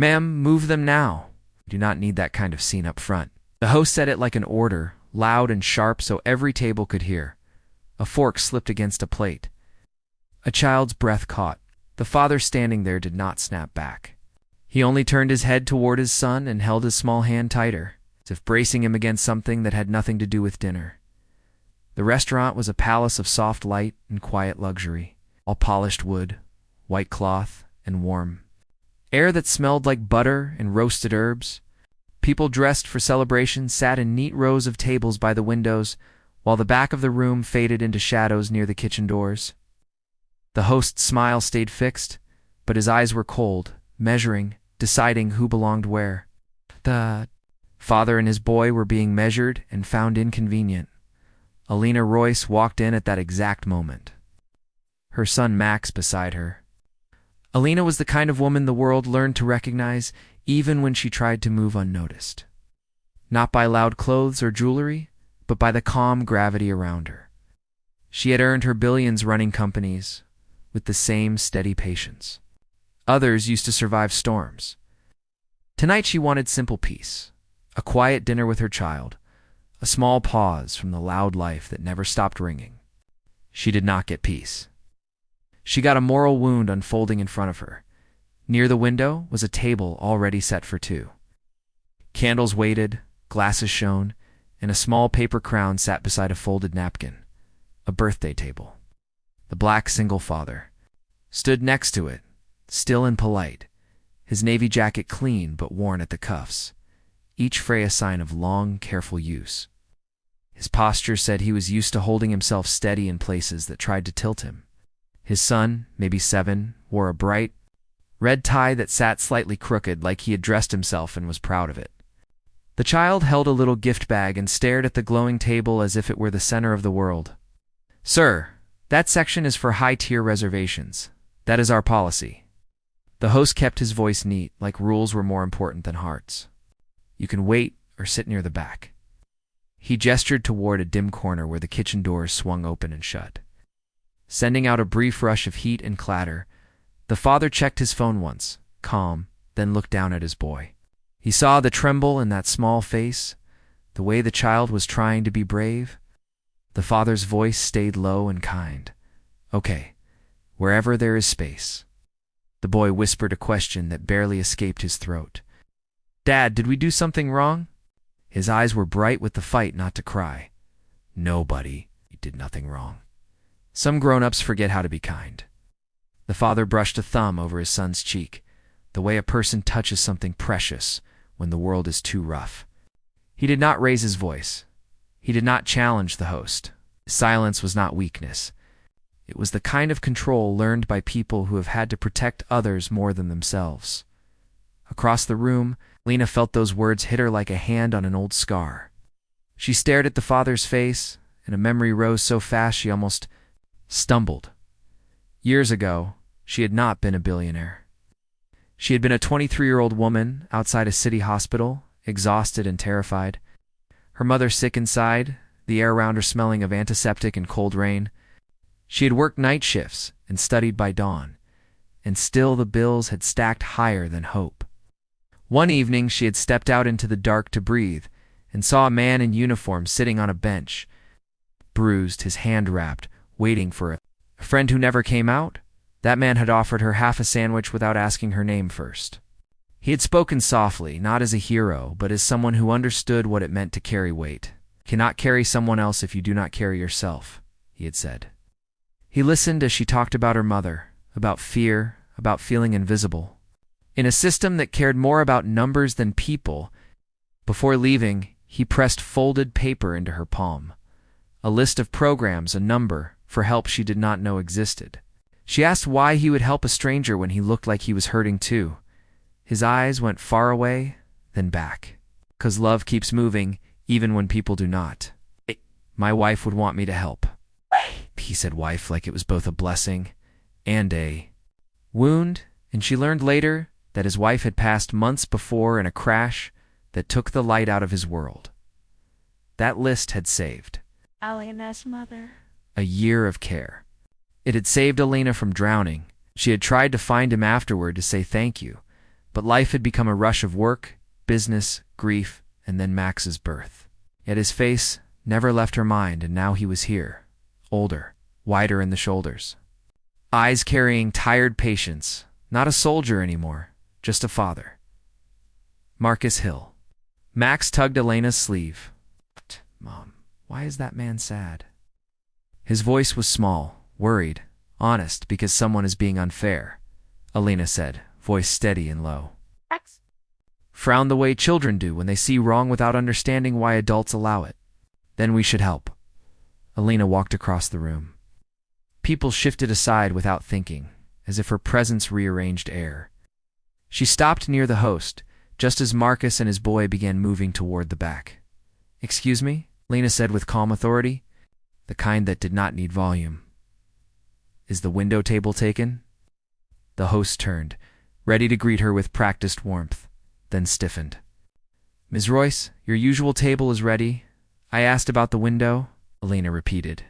"Ma'am, move them now. We do not need that kind of scene up front." The host said it like an order, loud and sharp so every table could hear. A fork slipped against a plate. A child's breath caught. The father standing there did not snap back. He only turned his head toward his son and held his small hand tighter, as if bracing him against something that had nothing to do with dinner. The restaurant was a palace of soft light and quiet luxury, all polished wood, white cloth, and warm air that smelled like butter and roasted herbs. People dressed for celebration sat in neat rows of tables by the windows, while the back of the room faded into shadows near the kitchen doors. The host's smile stayed fixed, but his eyes were cold, measuring, deciding who belonged where. The father and his boy were being measured and found inconvenient. Alina Royce walked in at that exact moment, her son Max beside her. Alina was the kind of woman the world learned to recognize even when she tried to move unnoticed. Not by loud clothes or jewelry, but by the calm gravity around her. She had earned her billions running companies with the same steady patience. Others used to survive storms. Tonight she wanted simple peace, a quiet dinner with her child, a small pause from the loud life that never stopped ringing. She did not get peace. She got a moral wound unfolding in front of her. Near the window was a table already set for two. Candles waited, glasses shone, and a small paper crown sat beside a folded napkin. A birthday table. The black single father stood next to it, still and polite, his navy jacket clean but worn at the cuffs, each fray a sign of long, careful use. His posture said he was used to holding himself steady in places that tried to tilt him. His son, maybe 7, wore a bright red tie that sat slightly crooked, like he had dressed himself and was proud of it. The child held a little gift bag and stared at the glowing table as if it were the center of the world. "Sir, that section is for high-tier reservations. That is our policy." The host kept his voice neat, like rules were more important than hearts. "You can wait or sit near the back." He gestured toward a dim corner where the kitchen doors swung open and shut. Sending out a brief rush of heat and clatter, the father checked his phone once, calm, then looked down at his boy. He saw the tremble in that small face, the way the child was trying to be brave. The father's voice stayed low and kind. "Okay, wherever there is space." The boy whispered a question that barely escaped his throat. "Dad, did we do something wrong?" His eyes were bright with the fight not to cry. "No, buddy, you did nothing wrong. Some grown-ups forget how to be kind." The father brushed a thumb over his son's cheek, the way a person touches something precious when the world is too rough. He did not raise his voice. He did not challenge the host. Silence was not weakness. It was the kind of control learned by people who have had to protect others more than themselves. Across the room, Lena felt those words hit her like a hand on an old scar. She stared at the father's face, and a memory rose so fast she almost stumbled. Years ago, she had not been a billionaire. She had been a 23-year-old woman outside a city hospital, exhausted and terrified. Her mother sick inside, the air around her smelling of antiseptic and cold rain. She had worked night shifts and studied by dawn, and still the bills had stacked higher than hope. One evening she had stepped out into the dark to breathe and saw a man in uniform sitting on a bench, bruised, his hand wrapped, waiting for a friend who never came out. That man had offered her half a sandwich without asking her name first. He had spoken softly, not as a hero, but as someone who understood what it meant to carry weight. "Cannot carry someone else if you do not carry yourself," he had said. He listened as she talked about her mother, about fear, about feeling invisible. In a system that cared more about numbers than people, before leaving, he pressed folded paper into her palm. A list of programs, a number, for help she did not know existed. She asked why he would help a stranger when he looked like he was hurting too. His eyes went far away, then back. "'Cause love keeps moving, even when people do not. My wife would want me to help." He said wife like it was both a blessing and a wound, and she learned later that his wife had passed months before in a crash that took the light out of his world. That list had saved Alina's mother a year of care. It had saved Alina from drowning. She had tried to find him afterward to say thank you, But life had become a rush of work, business, grief, and then Max's birth. Yet his face never left her mind, and now he was here, older, wider in the shoulders. Eyes carrying tired patience, not a soldier anymore, just a father. Marcus Hill. Max tugged Elena's sleeve. Mom, why is that man sad? His voice was small, worried, honest, because someone is being unfair, Elena said, voice steady and low. X. Frown the way children do when they see wrong without understanding why adults allow it. Then we should help. Elena walked across the room. People shifted aside without thinking, as if her presence rearranged air. She stopped near the host, just as Marcus and his boy began moving toward the back. Excuse me, Lena said with calm authority, the kind that did not need volume. Is the window table taken? The host turned, ready to greet her with practiced warmth, then stiffened. Ms. Royce, your usual table is ready. I asked about the window, Elena repeated.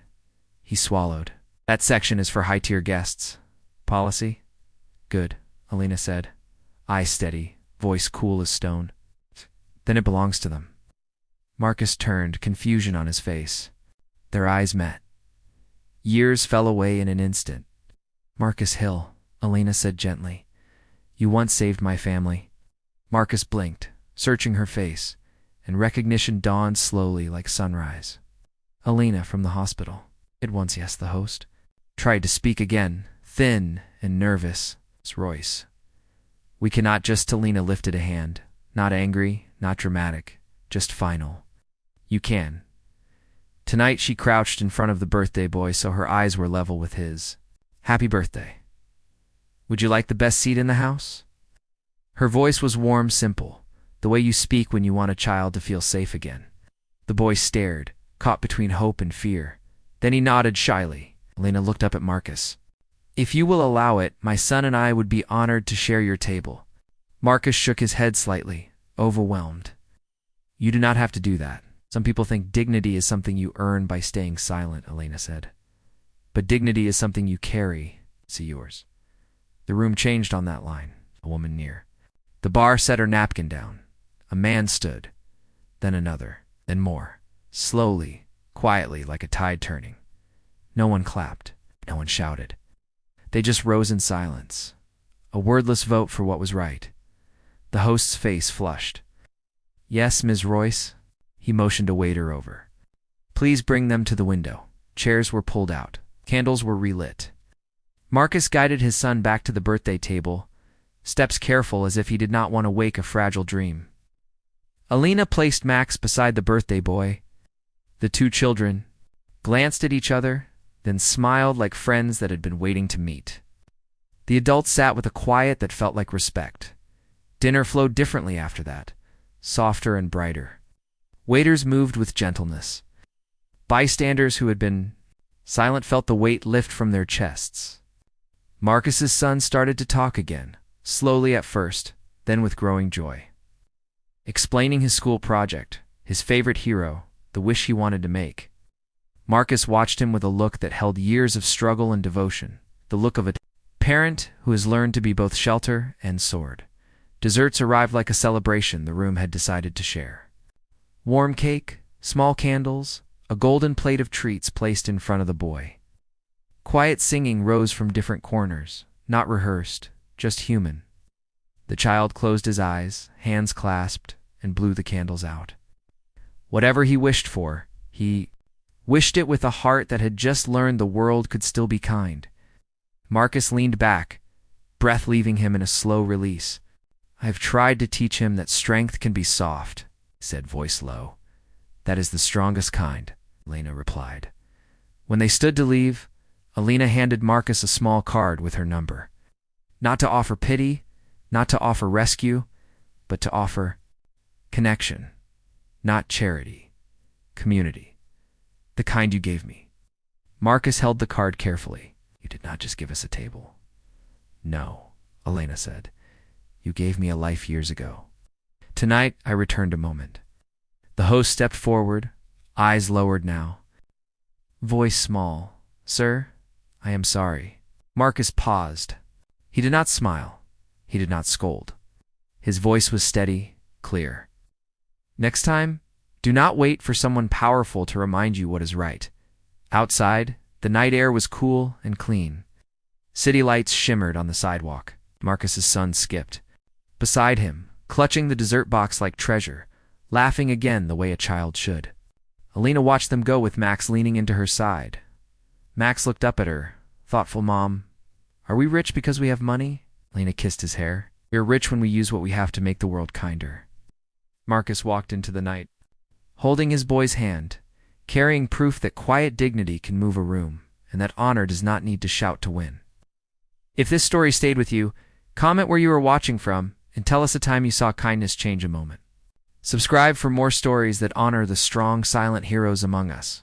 He swallowed. That section is for high-tier guests. Policy? Good, Elena said, eye steady, voice cool as stone. Then it belongs to them. Marcus turned, confusion on his face. Their eyes met. Years fell away in an instant. Marcus Hill, Elena said gently. You once saved my family. Marcus blinked, searching her face, and recognition dawned slowly like sunrise. Elena from the hospital. It once, yes, the host. Tried to speak again, thin and nervous. It's Royce. We cannot. Just Elena lifted a hand. Not angry, not dramatic, just final. You can. Tonight she crouched in front of the birthday boy so her eyes were level with his. Happy birthday. Would you like the best seat in the house? Her voice was warm, simple, the way you speak when you want a child to feel safe again. The boy stared, caught between hope and fear. Then he nodded shyly. Elena looked up at Marcus. If you will allow it, my son and I would be honored to share your table. Marcus shook his head slightly, overwhelmed. You do not have to do that. Some people think dignity is something you earn by staying silent, Elena said. But dignity is something you carry. See yours. The room changed on that line, a woman near. The bar set her napkin down. A man stood. Then another. Then more. Slowly, quietly, like a tide turning. No one clapped. No one shouted. They just rose in silence. A wordless vote for what was right. The host's face flushed. Yes, Ms. Royce. He motioned a waiter over. Please bring them to the window. Chairs were pulled out. Candles were relit. Marcus guided his son back to the birthday table, steps careful as if he did not want to wake a fragile dream. Elena placed Max beside the birthday boy. The two children glanced at each other, then smiled like friends that had been waiting to meet. The adults sat with a quiet that felt like respect. Dinner flowed differently after that, softer and brighter. Waiters moved with gentleness. Bystanders who had been silent felt the weight lift from their chests. Marcus's son started to talk again, slowly at first, then with growing joy. Explaining his school project, his favorite hero, the wish he wanted to make. Marcus watched him with a look that held years of struggle and devotion, the look of a parent who has learned to be both shelter and sword. Desserts arrived like a celebration the room had decided to share. Warm cake, small candles, a golden plate of treats placed in front of the boy. Quiet singing rose from different corners, not rehearsed, just human. The child closed his eyes, hands clasped, and blew the candles out. Whatever he wished for, he wished it with a heart that had just learned the world could still be kind. Marcus leaned back, breath leaving him in a slow release. I have tried to teach him that strength can be soft, said voice low. That is the strongest kind, Elena replied. When they stood to leave, Elena handed Marcus a small card with her number. Not to offer pity, not to offer rescue, but to offer connection, not charity, community, the kind you gave me. Marcus held the card carefully. You did not just give us a table. No, Elena said. You gave me a life years ago. Tonight, I returned a moment. The host stepped forward, eyes lowered now. Voice small. Sir, I am sorry. Marcus paused. He did not smile. He did not scold. His voice was steady, clear. Next time, do not wait for someone powerful to remind you what is right. Outside, the night air was cool and clean. City lights shimmered on the sidewalk. Marcus's son skipped beside him, clutching the dessert box like treasure, laughing again the way a child should. Alina watched them go with Max leaning into her side. Max looked up at her. Thoughtful mom. Are we rich because we have money? Alina kissed his hair. We are rich when we use what we have to make the world kinder. Marcus walked into the night, holding his boy's hand, carrying proof that quiet dignity can move a room, and that honor does not need to shout to win. If this story stayed with you, comment where you were watching from, and tell us a time you saw kindness change a moment. Subscribe for more stories that honor the strong, silent heroes among us.